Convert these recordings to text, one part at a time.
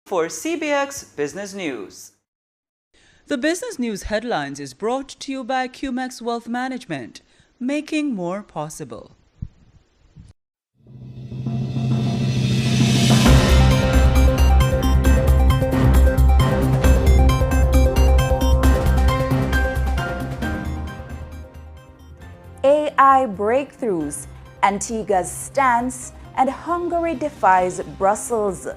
For CBX Business News. The Business News Headlines is brought to you by CBX Wealth Management, making more possible. AI breakthroughs, Antigua's stance, and Hungary defies Brussels.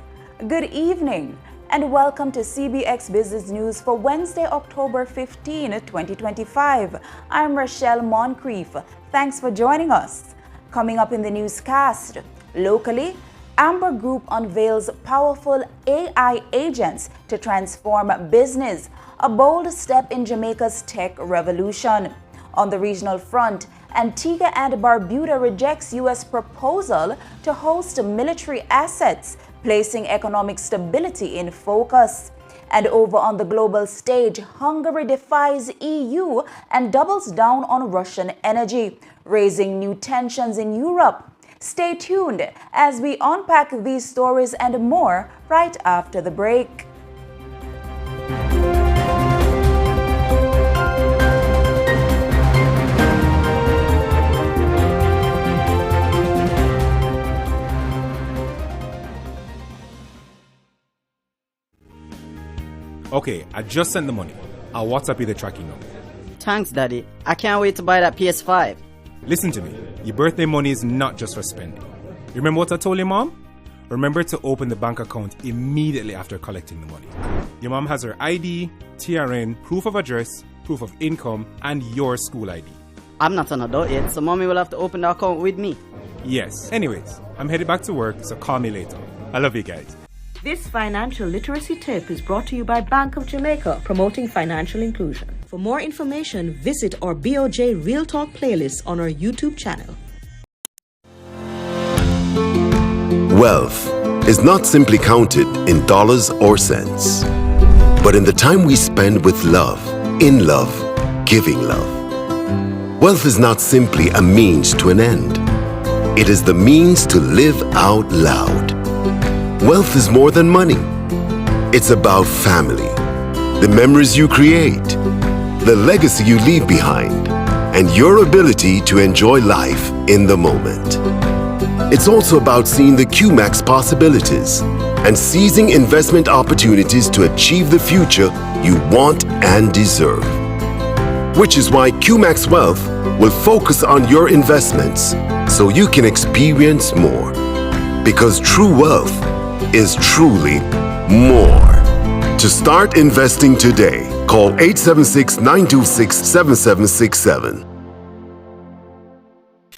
Good evening and welcome to CBX Business News for Wednesday, October 15, 2025. I'm Rochelle Moncrief. Thanks for joining us. Coming up in the newscast, locally, Amber Group unveils powerful AI agents to transform business, a bold step in Jamaica's tech revolution. On the regional front, Antigua and Barbuda rejects U.S. proposal to host military assets, placing economic stability in focus. And over on the global stage, Hungary defies EU and doubles down on Russian energy, raising new tensions in Europe. Stay tuned as we unpack these stories and more right after the break. Okay, I just sent the money. I'll WhatsApp you the tracking number. Thanks, Daddy. I can't wait to buy that PS5. Listen to me. Your birthday money is not just for spending. Remember what I told your mom? Remember to open the bank account immediately after collecting the money. Your mom has her ID, TRN, proof of address, proof of income, and your school ID. I'm not an adult yet, so Mommy will have to open the account with me. Yes. Anyways, I'm headed back to work, so call me later. I love you guys. This financial literacy tip is brought to you by Bank of Jamaica, promoting financial inclusion. For more information, visit our BOJ Real Talk playlist on our YouTube channel. Wealth is not simply counted in dollars or cents, but in the time we spend with love, in love, giving love. Wealth is not simply a means to an end. It is the means to live out loud. Wealth is more than money. It's about family, the memories you create, the legacy you leave behind, and your ability to enjoy life in the moment. It's also about seeing the QMAX possibilities and seizing investment opportunities to achieve the future you want and deserve. Which is why QMAX Wealth will focus on your investments so you can experience more. Because true wealth is truly more. To start investing today, call 876-926-7767.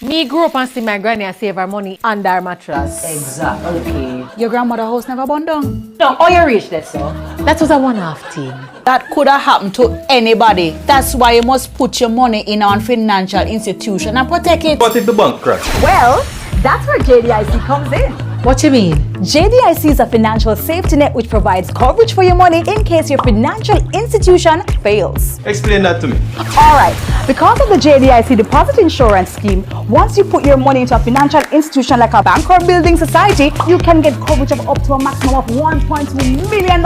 Me grew up and see my granny save her money under her mattress. Exactly. Okay. Your grandmother's house never burned down? No, how you reach that, so? That was a one-off thing. That could have happened to anybody. That's why you must put your money in a financial institution and protect it. What if the bank crash? Well, that's where JDIC comes in. What you mean? JDIC is a financial safety net which provides coverage for your money in case your financial institution fails. Explain that to me. Alright, because of the JDIC deposit insurance scheme, once you put your money into a financial institution like a bank or building society, you can get coverage of up to a maximum of $1.2 million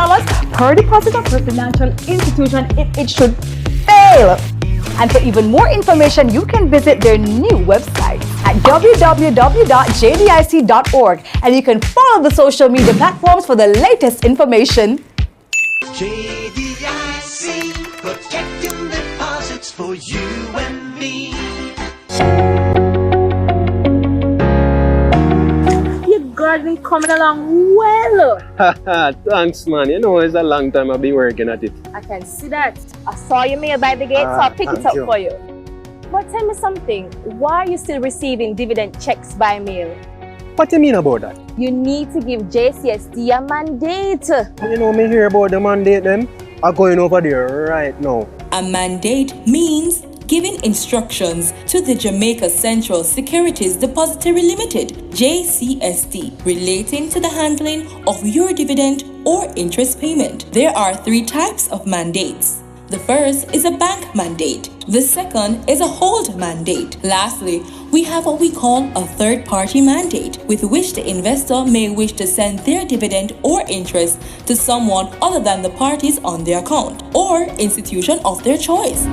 per deposit of your financial institution if it should fail. And for even more information, you can visit their new website at www.jdic.org, and you can follow the social media platforms for the latest information. JDIC, protecting deposits for you and me. Your garden coming along well. Thanks, man. You know, it's a long time I've been working at it. I can see that. I saw your mail by the gate, so I'll pick it up for you. But tell me something, why are you still receiving dividend checks by mail? What do you mean about that? You need to give JCSD a mandate. You know, me hear about the mandate them. I'm going over there right now. A mandate means giving instructions to the Jamaica Central Securities Depository Limited, JCSD, relating to the handling of your dividend or interest payment. There are 3 types of mandates: The first is a bank mandate. The second is a hold mandate. Lastly, we have what we call a third-party mandate, with which the investor may wish to send their dividend or interest to someone other than the parties on their account or institution of their choice.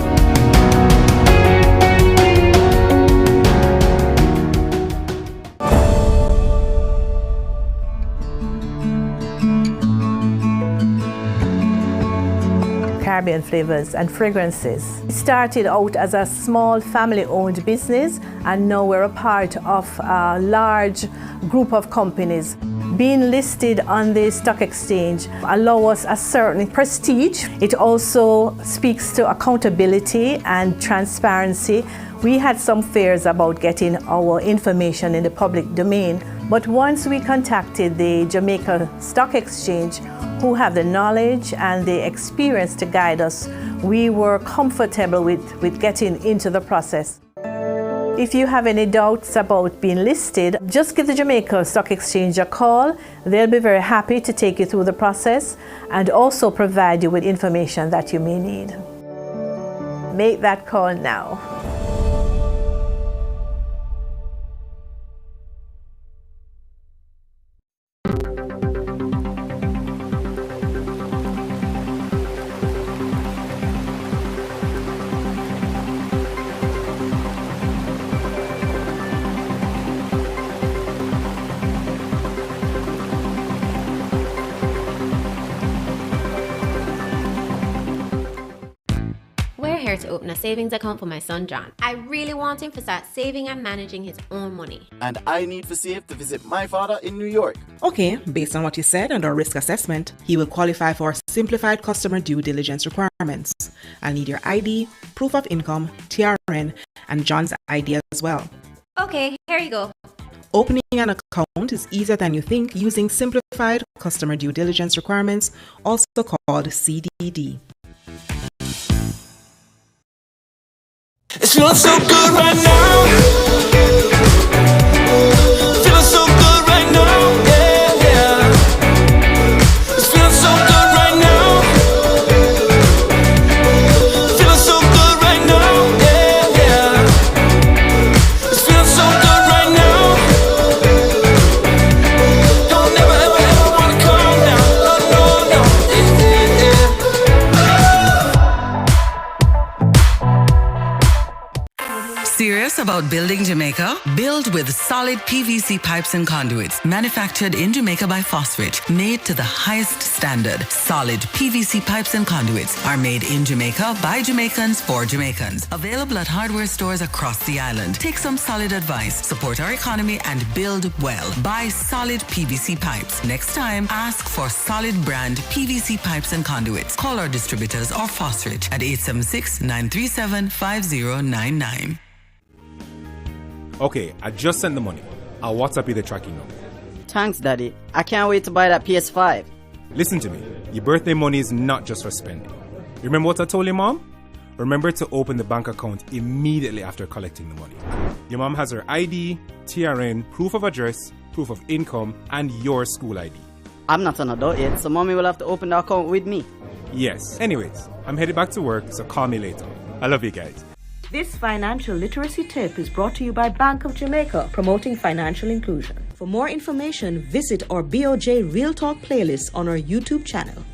Caribbean flavors and fragrances. It started out as a small family-owned business, and now we're a part of a large group of companies. Being listed on the stock exchange allows us a certain prestige. It also speaks to accountability and transparency. We had some fears about getting our information in the public domain, but once we contacted the Jamaica Stock Exchange, who have the knowledge and the experience to guide us, we were comfortable with getting into the process. If you have any doubts about being listed, just give the Jamaica Stock Exchange a call. They'll be very happy to take you through the process and also provide you with information that you may need. Make that call now. To open a savings account for my son John. I really want him to start saving and managing his own money. And I need for Safe to visit my father in New York. Okay, based on what you said and our risk assessment, he will qualify for simplified customer due diligence requirements. I'll need your ID, proof of income, TRN, and John's ID as well. Okay, here you go. Opening an account is easier than you think using simplified customer due diligence requirements, also called CDD. It's feeling so good right now. Feeling so good right now. Yeah, yeah. It's feeling so good right now. Feeling so good right now. Yeah, yeah. It's feeling so good right now. Don't never ever ever wanna calm down. No, no, no. Yeah, yeah. Serious about building Jamaica? Build with solid PVC pipes and conduits, manufactured in Jamaica by Phosphate, made to the highest standard. Solid PVC pipes and conduits are made in Jamaica by Jamaicans for Jamaicans. Available at hardware stores across the island. Take some solid advice, support our economy, and build well. Buy solid PVC pipes. Next time, ask for solid brand PVC pipes and conduits. Call our distributors or Phosphate at 876-937-5099. Okay, I just sent the money. I'll WhatsApp you the tracking number. Thanks, Daddy. I can't wait to buy that PS5. Listen to me. Your birthday money is not just for spending. Remember what I told your mom? Remember to open the bank account immediately after collecting the money. Your mom has her ID, TRN, proof of address, proof of income, and your school ID. I'm not an adult yet, so Mommy will have to open the account with me. Yes. Anyways, I'm headed back to work, so call me later. I love you guys. This financial literacy tip is brought to you by Bank of Jamaica, promoting financial inclusion. For more information, visit our BOJ Real Talk playlist on our YouTube channel.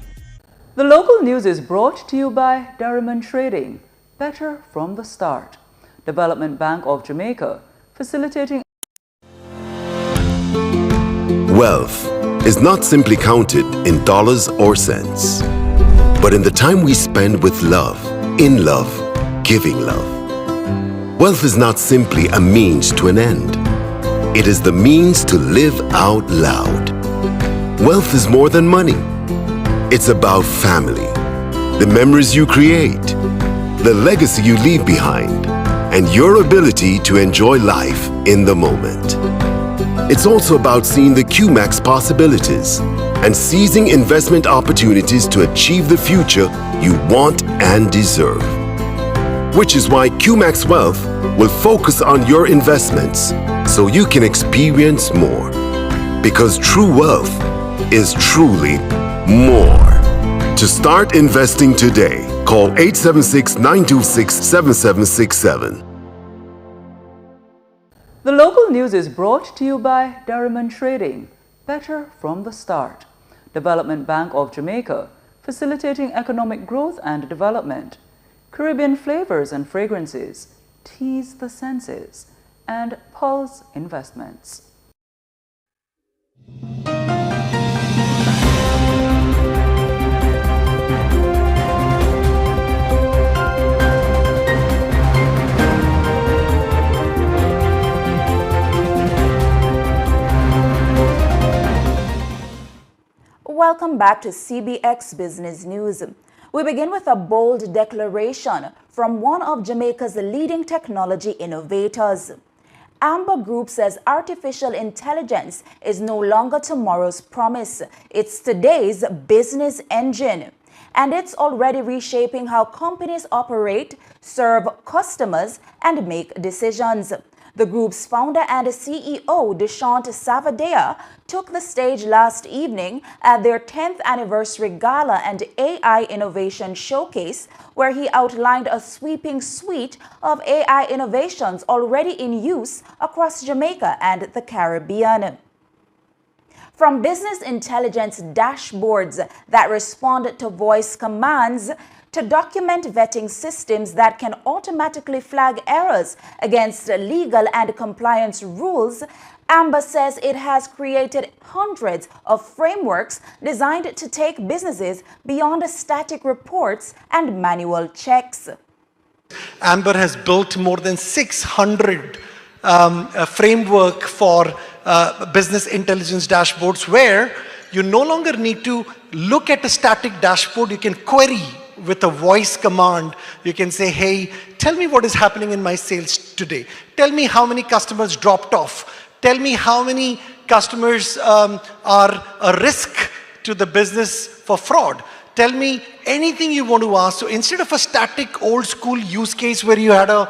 The local news is brought to you by Darriman Trading, better from the start. Development Bank of Jamaica, facilitating. Wealth is not simply counted in dollars or cents, but in the time we spend with love, in love, giving love. Wealth is not simply a means to an end. It is the means to live out loud. Wealth is more than money. It's about family, the memories you create, the legacy you leave behind, and your ability to enjoy life in the moment. It's also about seeing the QMAX possibilities and seizing investment opportunities to achieve the future you want and deserve. Which is why QMAX Wealth will focus on your investments so you can experience more. Because true wealth is truly more. To start investing today, Call 876-926-7767. The local news is brought to you by Derriman Trading, better from the start. Development Bank of Jamaica, facilitating economic growth and development. Caribbean flavors and fragrances, tease the senses, and Pulse Investments. Welcome back to CBX Business News. We begin with a bold declaration from one of Jamaica's leading technology innovators. Amber Group says artificial intelligence is no longer tomorrow's promise. It's today's business engine. And it's already reshaping how companies operate, serve customers, and make decisions. The group's founder and CEO, Deshant Savadea, took the stage last evening at their 10th anniversary gala and AI innovation showcase, where he outlined a sweeping suite of AI innovations already in use across Jamaica and the Caribbean. From business intelligence dashboards that respond to voice commands to document vetting systems that can automatically flag errors against legal and compliance rules, Amber says it has created hundreds of frameworks designed to take businesses beyond static reports and manual checks. Amber has built more than 600 framework for business intelligence dashboards, where you no longer need to look at a static dashboard. You can query with a voice command. You can say, hey, tell me what is happening in my sales today. Tell me how many customers dropped off. Tell me how many customers are a risk to the business for fraud. Tell me anything you want to ask. So instead of a static old school use case where you had a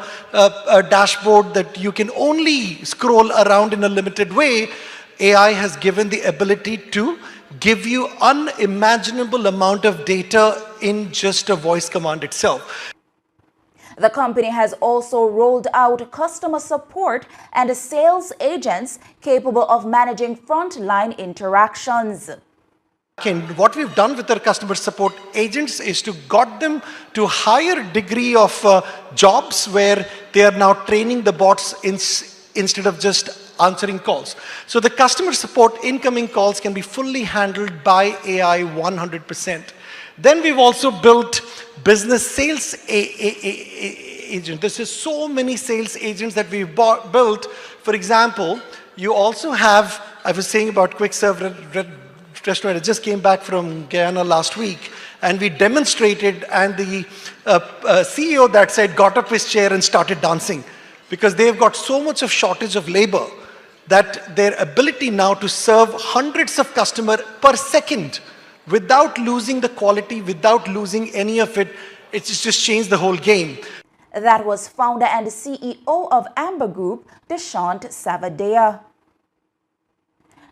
dashboard that you can only scroll around in a limited way, AI has given the ability to give you unimaginable amount of data in just a voice command itself. The company has also rolled out customer support and sales agents capable of managing frontline interactions. And what we've done with our customer support agents is to got them to higher degree of jobs where they are now training the bots instead of just answering calls. So the customer support incoming calls can be fully handled by AI 100%. Then we've also built business sales agent. This is so many sales agents that we've built. For example, you also have, I was saying about quick serve restaurant. I just came back from Guyana last week, and we demonstrated, and the CEO that said got up his chair and started dancing, because they've got so much of shortage of labor that their ability now to serve hundreds of customers per second without losing the quality, without losing any of it, it's just changed the whole game. That was founder and CEO of Amber Group, Deshant Savadea.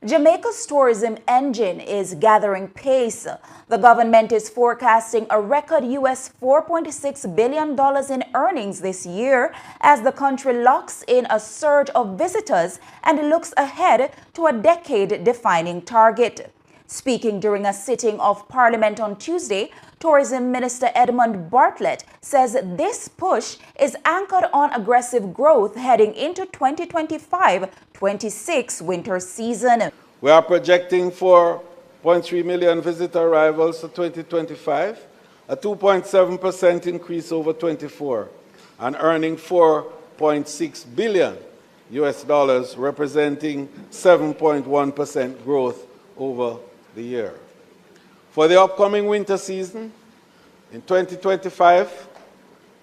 Jamaica's tourism engine is gathering pace. The government is forecasting a record US $4.6 billion in earnings this year as the country locks in a surge of visitors and looks ahead to a decade-defining target. Speaking during a sitting of Parliament on Tuesday, Tourism Minister Edmund Bartlett says this push is anchored on aggressive growth heading into 2025-26 winter season. We are projecting 4.3 million visitor arrivals for 2025, a 2.7% increase over 24, and earning $4.6 billion, representing 7.1% growth over the year. For the upcoming winter season, in 2025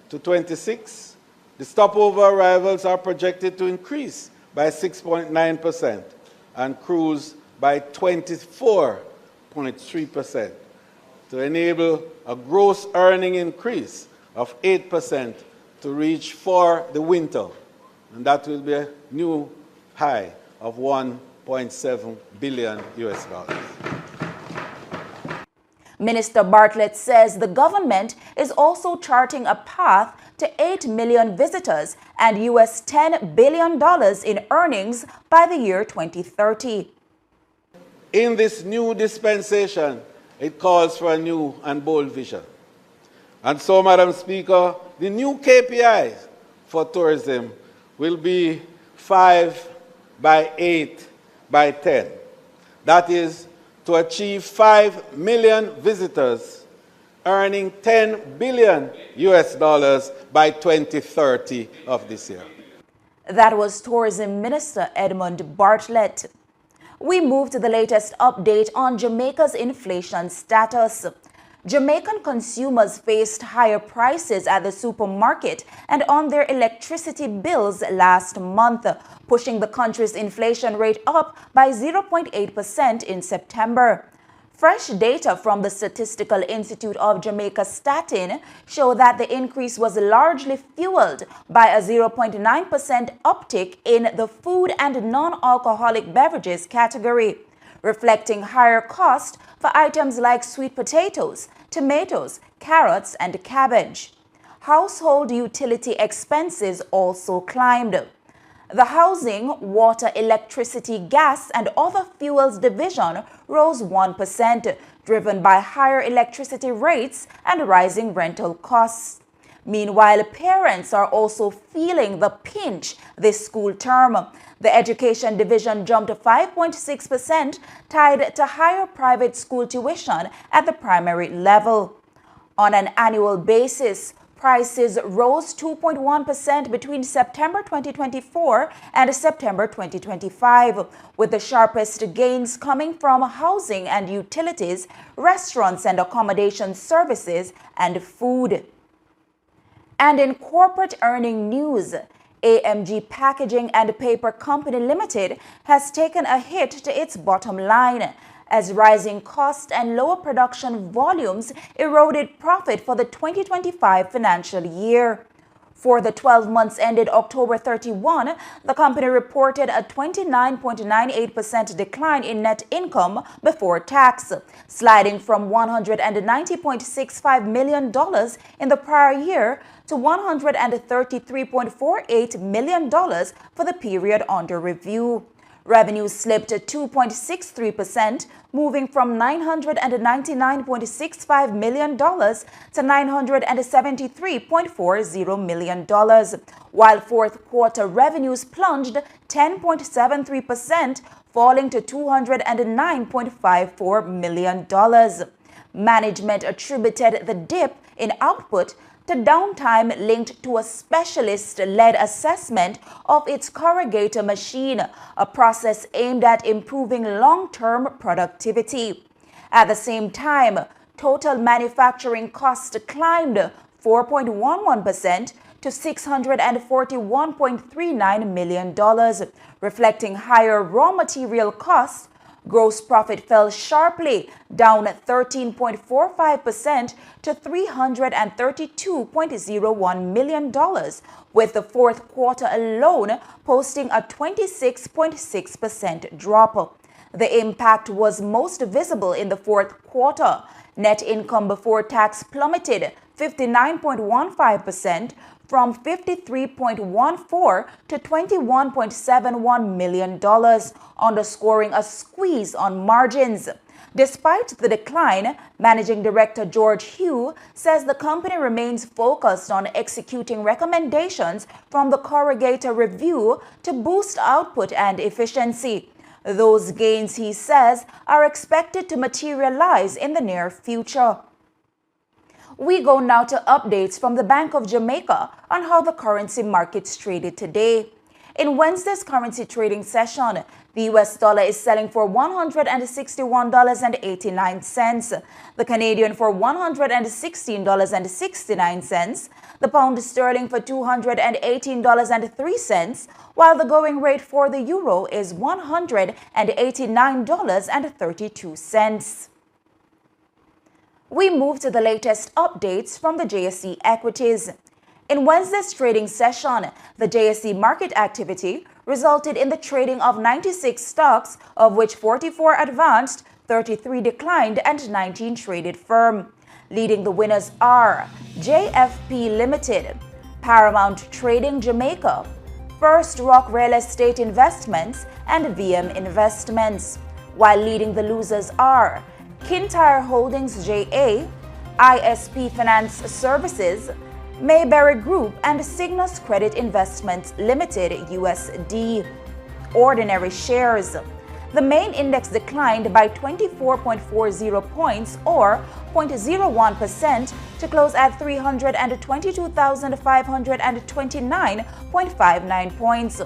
to 26, the stopover arrivals are projected to increase by 6.9% and cruise by 24.3% to enable a gross earning increase of 8% to reach for the winter, and that will be a new high of $1.7 billion. Minister Bartlett says the government is also charting a path to 8 million visitors and US $10 billion in earnings by the year 2030. In this new dispensation, it calls for a new and bold vision. And so, Madam Speaker, the new KPI for tourism will be 5 by 8 by 10. That is to achieve 5 million visitors, earning $10 billion by 2030 of this year. That was Tourism Minister Edmund Bartlett. We move to the latest update on Jamaica's inflation status. Jamaican consumers faced higher prices at the supermarket and on their electricity bills last month, pushing the country's inflation rate up by 0.8% in September. Fresh data from the Statistical Institute of Jamaica Statin show that the increase was largely fueled by a 0.9% uptick in the food and non-alcoholic beverages category, reflecting higher cost for items like sweet potatoes, tomatoes, carrots, and cabbage. Household utility expenses also climbed. The Housing, Water, Electricity, Gas, and Other Fuels Division rose 1%, driven by higher electricity rates and rising rental costs. Meanwhile, parents are also feeling the pinch this school term. The Education Division jumped 5.6%, tied to higher private school tuition at the primary level. On an annual basis, prices rose 2.1% between September 2024 and September 2025, with the sharpest gains coming from housing and utilities, restaurants and accommodation services, and food. And in corporate earning news, AMG Packaging and Paper Company Limited has taken a hit to its bottom line, as rising costs and lower production volumes eroded profit for the 2025 financial year. For the 12 months ended October 31, the company reported a 29.98% decline in net income before tax, sliding from $190.65 million in the prior year to $133.48 million for the period under review. Revenue slipped 2.63%, moving from $999.65 million to $973.40 million, while fourth quarter revenues plunged 10.73%, falling to $209.54 million. Management attributed the dip in output to downtime linked to a specialist-led assessment of its corrugator machine, a process aimed at improving long-term productivity. At the same time, total manufacturing costs climbed 4.11% to $641.39 million, reflecting higher raw material costs. Gross profit fell sharply, down 13.45% to $332.01 million, with the fourth quarter alone posting a 26.6% drop. The impact was most visible in the fourth quarter. Net income before tax plummeted 59.15%, from $53.14 to $21.71 million, underscoring a squeeze on margins. Despite the decline, Managing Director George Hugh says the company remains focused on executing recommendations from the corrugator review to boost output and efficiency. Those gains, he says, are expected to materialize in the near future. We go now to updates from the Bank of Jamaica on how the currency markets traded today. In Wednesday's currency trading session, the US dollar is selling for $161.89, the Canadian for $116.69, the pound sterling for $218.03, while the going rate for the euro is $189.32. We move to the latest updates from the JSE equities. In Wednesday's trading session, the JSE market activity resulted in the trading of 96 stocks, of which 44 advanced, 33 declined, and 19 traded firm. Leading the winners are JFP Limited, Paramount Trading Jamaica, First Rock Real Estate Investments, and VM Investments, while leading the losers are Kintyre Holdings JA, ISP Finance Services, Mayberry Group, and Cygnus Credit Investments Limited USD. Ordinary shares. The main index declined by 24.40 points or 0.01% to close at 322,529.59 points.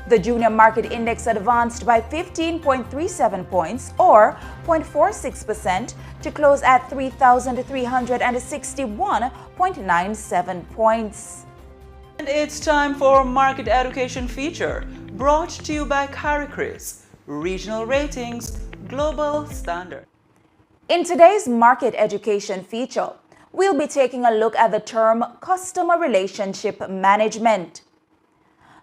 The junior market index advanced by 15.37 points or 0.46% to close at 3,361.97 points. And it's time for Market Education Feature, brought to you by CariCris, Regional Ratings, Global Standard. In today's Market Education Feature, we'll be taking a look at the term Customer Relationship Management.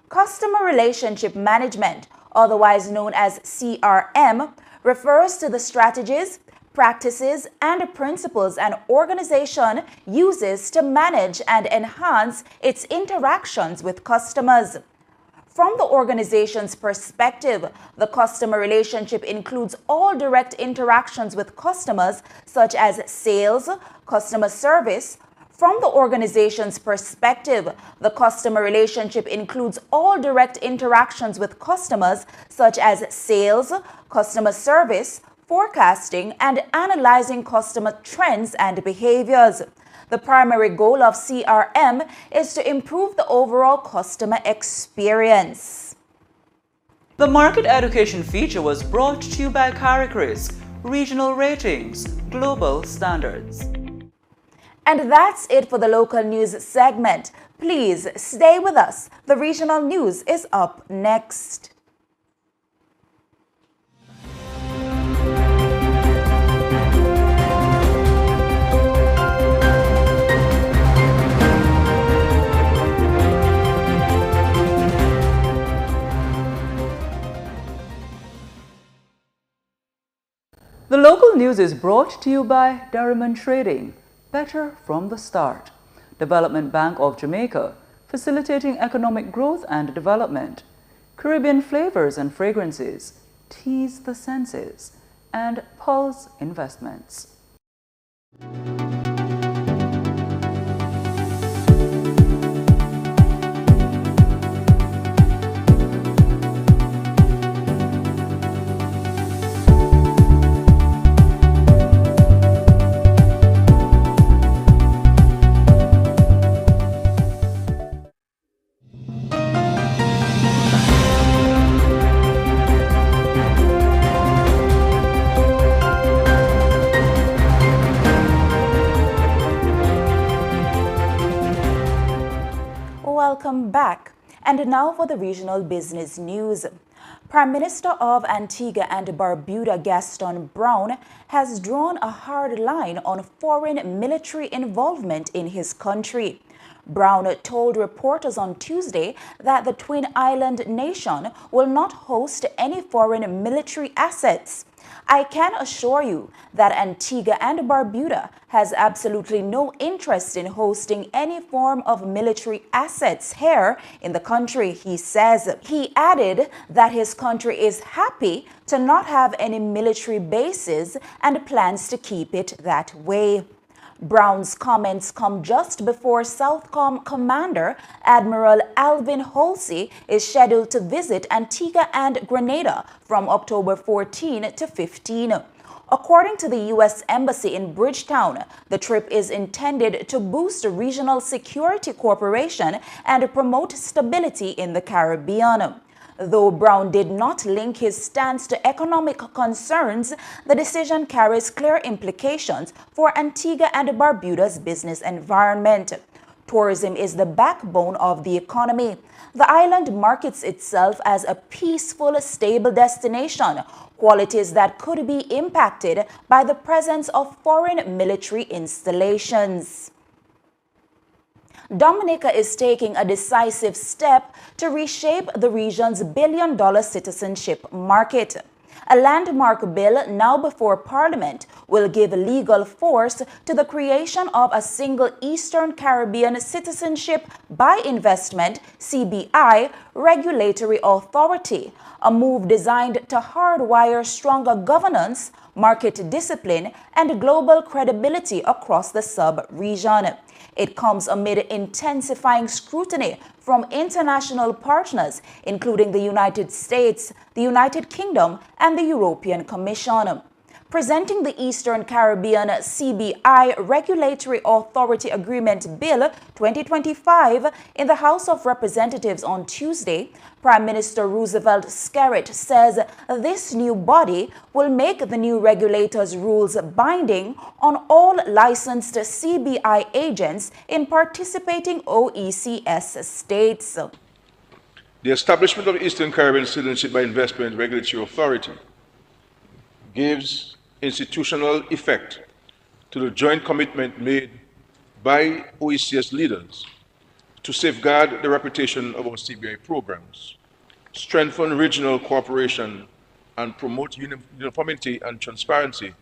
Customer Relationship Management, otherwise known as CRM, refers to the strategies, practices, and principles an organization uses to manage and enhance its interactions with customers. From the organization's perspective, the customer relationship includes all direct interactions with customers, such as sales, customer service. From the organization's perspective, the customer relationship includes all direct interactions with customers, such as sales, customer service, forecasting, and analyzing customer trends and behaviors. The primary goal of CRM is to improve the overall customer experience. The Market Education Feature was brought to you by CariCris, Regional Ratings, Global Standards. And that's it for the local news segment. Please stay with us. The regional news is up next. The local news is brought to you by Diamond Trading, better from the start. Development Bank of Jamaica, facilitating economic growth and development. Caribbean flavors and fragrances, tease the senses. And Pulse Investments. Welcome back. And now for the regional business news. Prime Minister of Antigua and Barbuda Gaston Brown has drawn a hard line on foreign military involvement in his country. Brown told reporters on Tuesday that the Twin Island nation will not host any foreign military assets. I can assure you that Antigua and Barbuda has absolutely no interest in hosting any form of military assets here in the country, he says. He added that his country is happy to not have any military bases and plans to keep it that way. Brown's comments come just before Southcom Commander Admiral Alvin Halsey is scheduled to visit Antigua and Grenada from October 14 to 15. According to the U.S. Embassy in Bridgetown, the trip is intended to boost regional security cooperation and promote stability in the Caribbean. Though Brown did not link his stance to economic concerns, the decision carries clear implications for Antigua and Barbuda's business environment. Tourism is the backbone of the economy. The island markets itself as a peaceful, stable destination, qualities that could be impacted by the presence of foreign military installations. Dominica is taking a decisive step to reshape the region's billion-dollar citizenship market. A landmark bill now before Parliament will give legal force to the creation of a single Eastern Caribbean Citizenship by Investment (CBI) regulatory authority, a move designed to hardwire stronger governance, market discipline, and global credibility across the sub-region. It comes amid intensifying scrutiny from international partners, including the United States, the United Kingdom, and the European Commission. Presenting the Eastern Caribbean CBI Regulatory Authority Agreement Bill 2025 in the House of Representatives on Tuesday, Prime Minister Roosevelt Skerrit says this new body will make the new regulators' rules binding on all licensed CBI agents in participating OECS states. The establishment of the Eastern Caribbean Citizenship by Investment Regulatory Authority gives institutional effect to the joint commitment made by OECS leaders to safeguard the reputation of our CBI programs, strengthen regional cooperation, and promote uniformity and transparency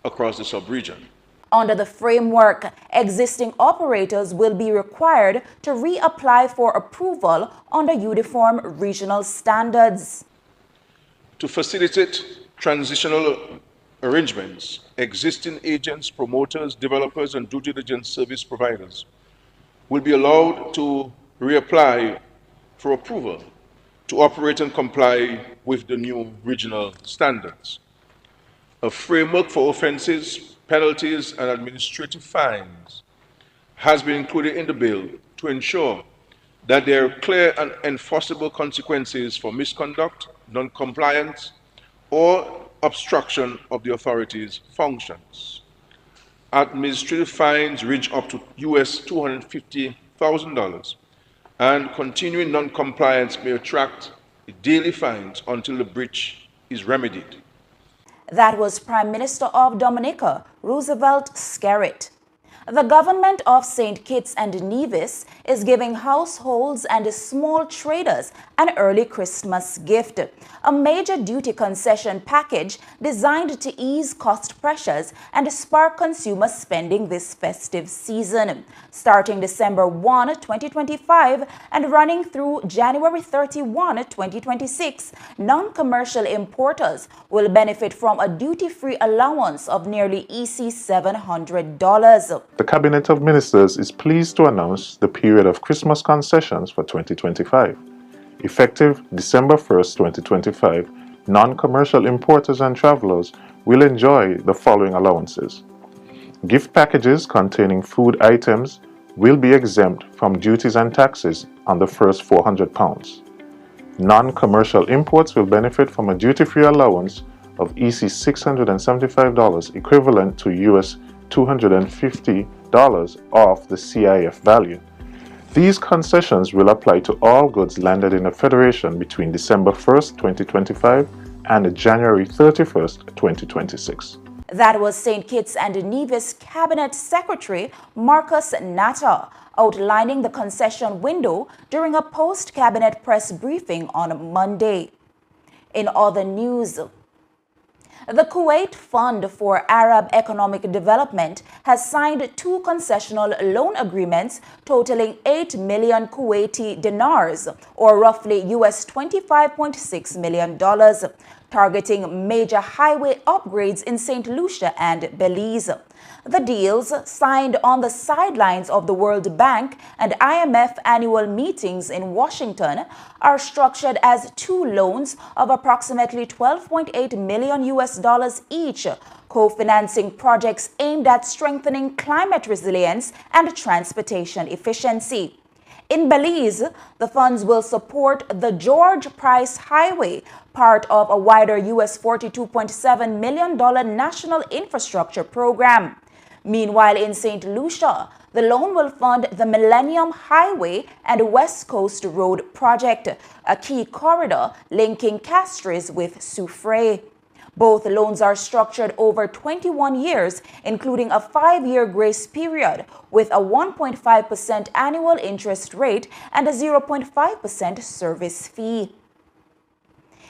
across the sub-region. Under the framework, existing operators will be required to reapply for approval under uniform regional standards. To facilitate transitional arrangements, existing agents, promoters, developers, and due diligence service providers will be allowed to reapply for approval to operate and comply with the new regional standards. A framework for offenses, penalties, and administrative fines has been included in the bill to ensure that there are clear and enforceable consequences for misconduct, non-compliance, or obstruction of the authority's functions. Administrative fines range up to US $250,000, and continuing non-compliance may attract daily fines until the breach is remedied. That was Prime Minister of Dominica, Roosevelt Skerrit. The government of St. Kitts and Nevis is giving households and small traders an early Christmas gift, a major duty concession package designed to ease cost pressures and spark consumer spending this festive season. Starting December 1, 2025 and running through January 31, 2026, non-commercial importers will benefit from a duty-free allowance of nearly $700. The Cabinet of Ministers is pleased to announce the period of Christmas concessions for 2025. Effective December 1st, 2025, non-commercial importers and travelers will enjoy the following allowances. Gift packages containing food items will be exempt from duties and taxes on the first £400. Non-commercial imports will benefit from a duty-free allowance of $675, equivalent to US $250 off the CIF value. These concessions will apply to all goods landed in the Federation between December 1st, 2025 and January 31st, 2026. That was St. Kitts and Nevis Cabinet Secretary Marcus Natta outlining the concession window during a post-cabinet press briefing on Monday. In other news, the Kuwait Fund for Arab Economic Development has signed 2 concessional loan agreements totaling 8 million Kuwaiti dinars, or roughly US $25.6 million, targeting major highway upgrades in St. Lucia and Belize. The deals, signed on the sidelines of the World Bank and IMF annual meetings in Washington, are structured as 2 loans of approximately $12.8 million each, co-financing projects aimed at strengthening climate resilience and transportation efficiency. In Belize, the funds will support the George Price Highway, part of a wider US $42.7 million national infrastructure program. Meanwhile, in St. Lucia, the loan will fund the Millennium Highway and West Coast Road project, a key corridor linking Castries with Soufrière. Both loans are structured over 21 years, including a 5-year grace period with a 1.5% annual interest rate and a 0.5% service fee.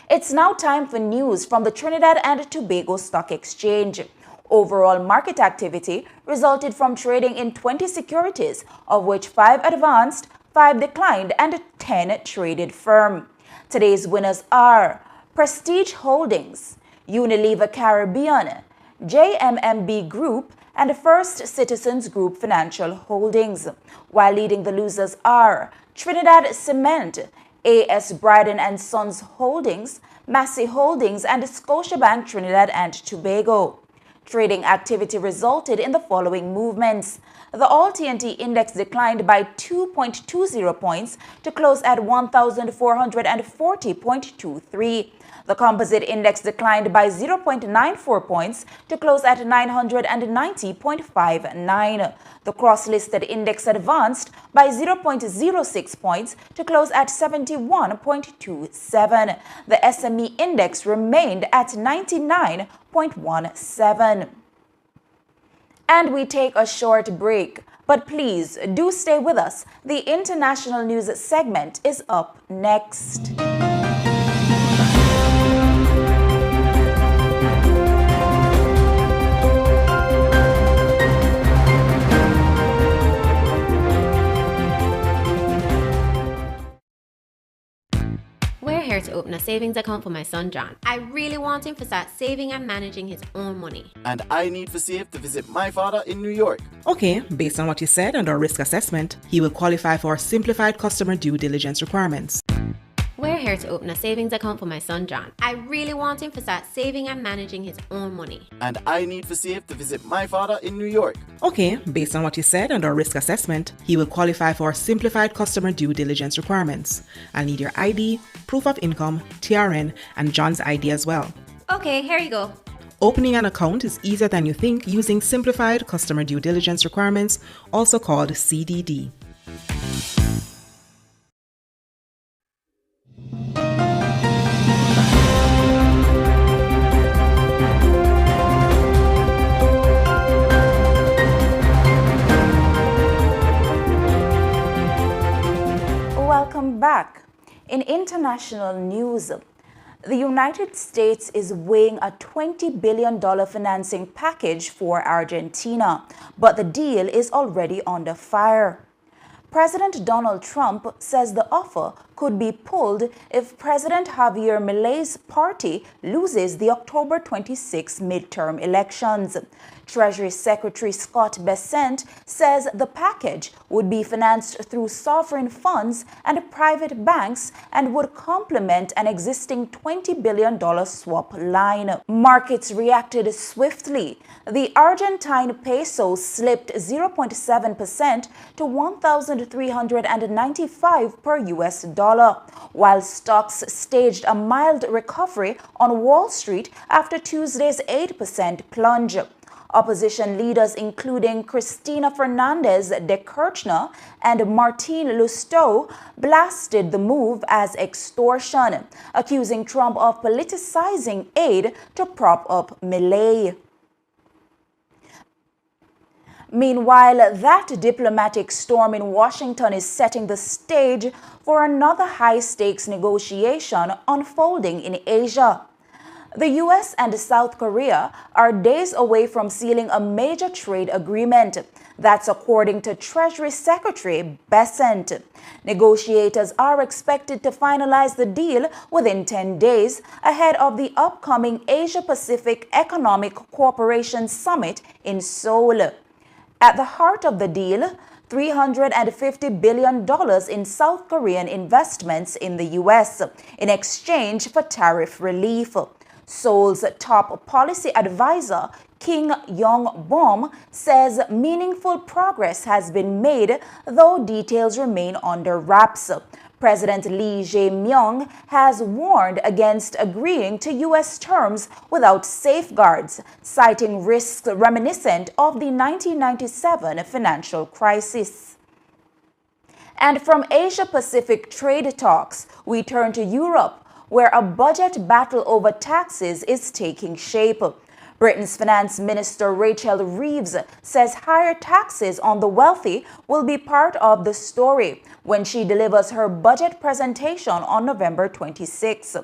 It's now time for news from the Trinidad and Tobago Stock Exchange. Overall market activity resulted from trading in 20 securities, of which 5 advanced, 5 declined, and 10 traded firm. Today's winners are Prestige Holdings, Unilever Caribbean, JMMB Group, and First Citizens Group Financial Holdings, while leading the losers are Trinidad Cement, A.S. Bryden and Sons Holdings, Massey Holdings, and Scotiabank Trinidad and Tobago. Trading activity resulted in the following movements. The All-TNT Index declined by 2.20 points to close at 1,440.23. The Composite Index declined by 0.94 points to close at 990.59. The Cross-Listed Index advanced by 0.06 points to close at 71.27. The SME Index remained at 99.17. And we take a short break, but please do stay with us. The international news segment is up next. We're here to open a savings account for my son John. I really want him to start saving and managing his own money. And I need for safe to visit my father in New York. Okay, based on what you said and our risk assessment, he will qualify for simplified customer due diligence requirements. We're here to open a savings account for my son John. I really want him to start saving and managing his own money. And I need for safe to visit my father in New York. Okay, based on what you said and our risk assessment, he will qualify for simplified customer due diligence requirements. I'll need your ID, proof of income, TRN, and John's ID as well. Okay, here you go. Opening an account is easier than you think using simplified customer due diligence requirements, also called CDD. Welcome back. In international news, the United States is weighing a $20 billion financing package for Argentina, but the deal is already under fire. President Donald Trump says the offer could be pulled if President Javier Milei's party loses the October 26 midterm elections. Treasury Secretary Scott Bessent says the package would be financed through sovereign funds and private banks and would complement an existing $20 billion swap line. Markets reacted swiftly. The Argentine peso slipped 0.7% to 1,395 per US dollar, while stocks staged a mild recovery on Wall Street after Tuesday's 8% plunge. Opposition leaders including Cristina Fernandez de Kirchner and Martin Lustau blasted the move as extortion, accusing Trump of politicizing aid to prop up Milei. Meanwhile, that diplomatic storm in Washington is setting the stage for another high-stakes negotiation unfolding in Asia. The U.S. and South Korea are days away from sealing a major trade agreement. That's according to Treasury Secretary Bessent. Negotiators are expected to finalize the deal within 10 days ahead of the upcoming Asia-Pacific Economic Cooperation Summit in Seoul. At the heart of the deal, $350 billion in South Korean investments in the U.S. in exchange for tariff relief. Seoul's top policy advisor, Kim Yong-bom, says meaningful progress has been made, though details remain under wraps. President Lee Jae-myung has warned against agreeing to U.S. terms without safeguards, citing risks reminiscent of the 1997 financial crisis. And from Asia-Pacific trade talks, we turn to Europe, where a budget battle over taxes is taking shape. Britain's Finance Minister Rachel Reeves says higher taxes on the wealthy will be part of the story when she delivers her budget presentation on November 26.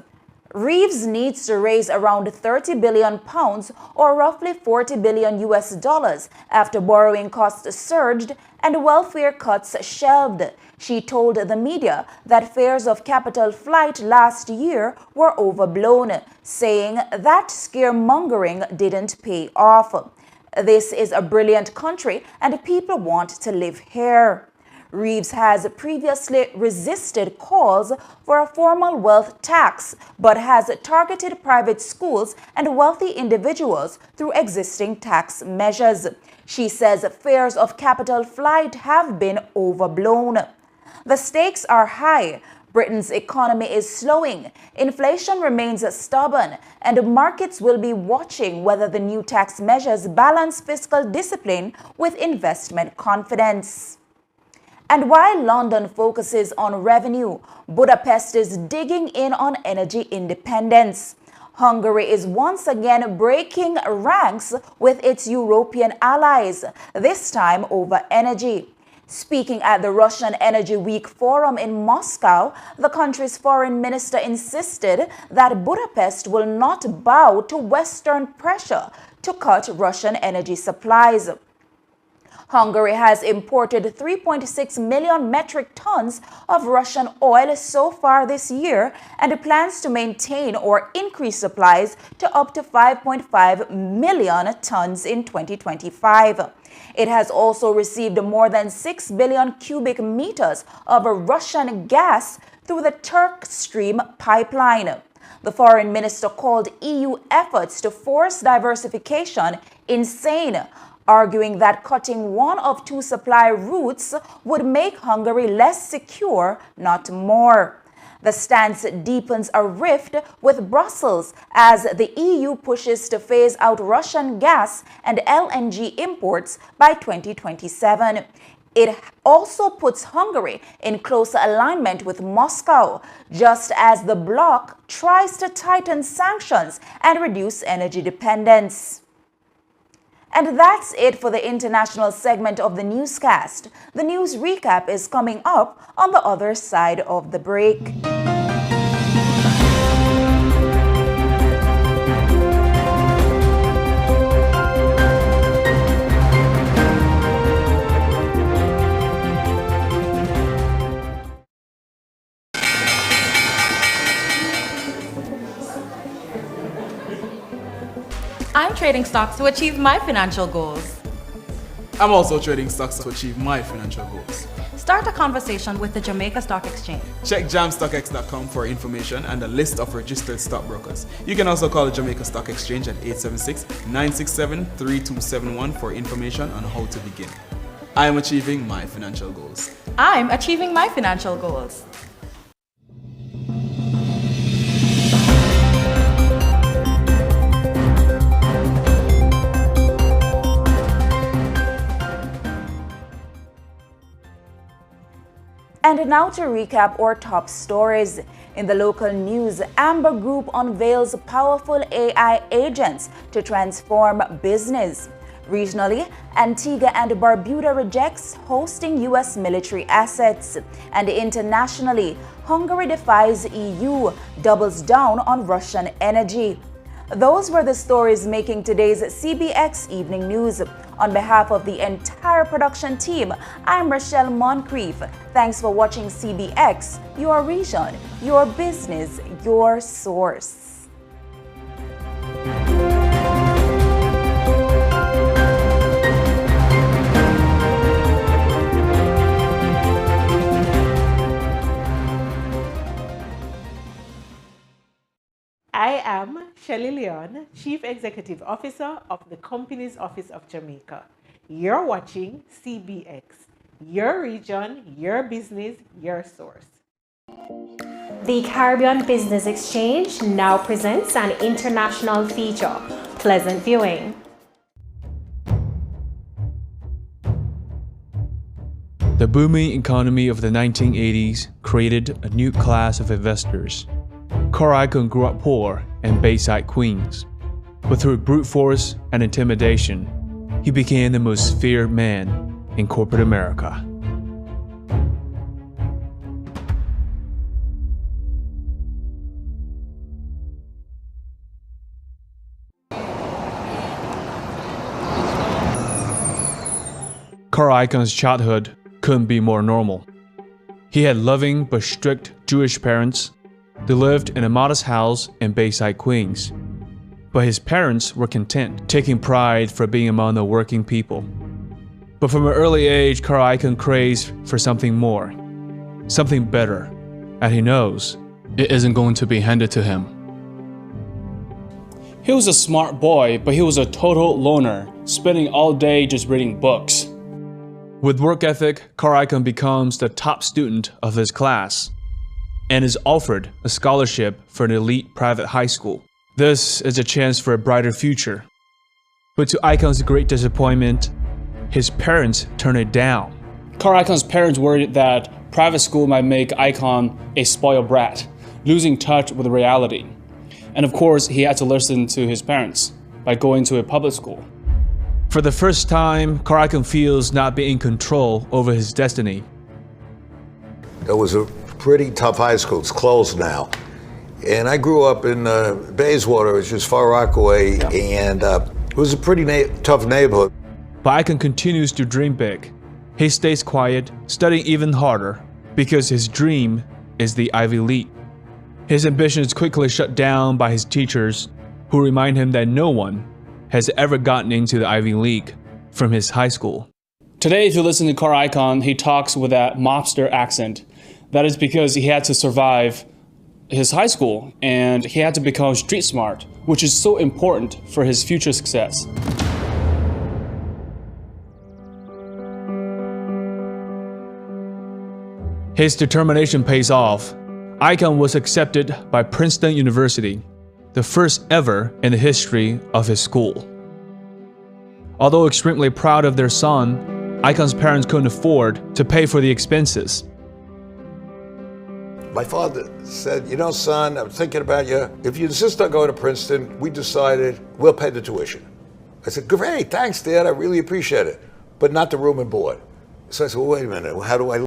Reeves needs to raise around £30 billion or roughly $40 billion after borrowing costs surged and welfare cuts shelved. She told the media that fears of capital flight last year were overblown, saying that scaremongering didn't pay off. This is a brilliant country and people want to live here. Reeves has previously resisted calls for a formal wealth tax, but has targeted private schools and wealthy individuals through existing tax measures. She says fears of capital flight have been overblown. The stakes are high. Britain's economy is slowing, inflation remains stubborn, and markets will be watching whether the new tax measures balance fiscal discipline with investment confidence. And while London focuses on revenue, Budapest is digging in on energy independence. Hungary is once again breaking ranks with its European allies, this time over energy. Speaking at the Russian Energy Week Forum in Moscow, the country's foreign minister insisted that Budapest will not bow to Western pressure to cut Russian energy supplies. Hungary has imported 3.6 million metric tons of Russian oil so far this year and plans to maintain or increase supplies to up to 5.5 million tons in 2025. It has also received more than 6 billion cubic meters of Russian gas through the Turk Stream pipeline. The foreign minister called EU efforts to force diversification insane, arguing that cutting one of two supply routes would make Hungary less secure, not more. The stance deepens a rift with Brussels as the EU pushes to phase out Russian gas and LNG imports by 2027. It also puts Hungary in closer alignment with Moscow, just as the bloc tries to tighten sanctions and reduce energy dependence. And that's it for the international segment of the newscast. The news recap is coming up on the other side of the break. I'm trading stocks to achieve my financial goals. I'm also trading stocks to achieve my financial goals. Start a conversation with the Jamaica Stock Exchange. Check jamstockx.com for information and a list of registered stockbrokers. You can also call the Jamaica Stock Exchange at 876-967-3271 for information on how to begin. I am achieving my financial goals. I'm achieving my financial goals. And now to recap our top stories. In the local news, Amber Group unveils powerful AI agents to transform business. Regionally, Antigua and Barbuda rejects hosting U.S. military assets. And internationally, Hungary defies EU, doubles down on Russian energy. Those were the stories making today's CBX Evening News. On behalf of the entire production team, I'm Rochelle Moncrief. Thanks for watching CBX, your region, your business, your source. I am Shelley Leon, Chief Executive Officer of the Company's Office of Jamaica. You're watching CBX, your region, your business, your source. The Caribbean Business Exchange now presents an international feature. Pleasant viewing. The booming economy of the 1980s created a new class of investors. Car Icon grew up poor in Bayside, Queens, but through brute force and intimidation, he became the most feared man in corporate America. Carl Icahn's childhood couldn't be more normal. He had loving but strict Jewish parents. They lived in a modest house in Bayside, Queens. But his parents were content, taking pride for being among the working people. But from an early age, Carl Icahn craves for something more, something better, and he knows it isn't going to be handed to him. He was a smart boy, but he was a total loner, spending all day just reading books. With work ethic, Carl Icahn becomes the top student of his class and is offered a scholarship for an elite private high school. This is a chance for a brighter future. But to Icahn's great disappointment, his parents turn it down. Carl Icahn's parents worried that private school might make Icahn a spoiled brat, losing touch with reality. And of course, he had to listen to his parents by going to a public school. For the first time, Carl Icahn feels not being in control over his destiny. It was a pretty tough high school. It's closed now. And I grew up in Bayswater, which is Far Rockaway, and it was a pretty tough neighborhood. But Icahn continues to dream big. He stays quiet, studying even harder, because his dream is the Ivy League. His ambition is quickly shut down by his teachers, who remind him that no one has ever gotten into the Ivy League from his high school. Today, if you listen to Carl Icahn, he talks with that mobster accent. That is because he had to survive his high school, and he had to become street smart, which is so important for his future success. His determination pays off. Icahn was accepted by Princeton University, the first ever in the history of his school. Although extremely proud of their son, Icahn's parents couldn't afford to pay for the expenses. My father said, you know, son, I'm thinking about you. If you insist on going to Princeton, we decided we'll pay the tuition. I said, great, thanks, Dad, I really appreciate it, but not the room and board. So I said, well, wait a minute, how do I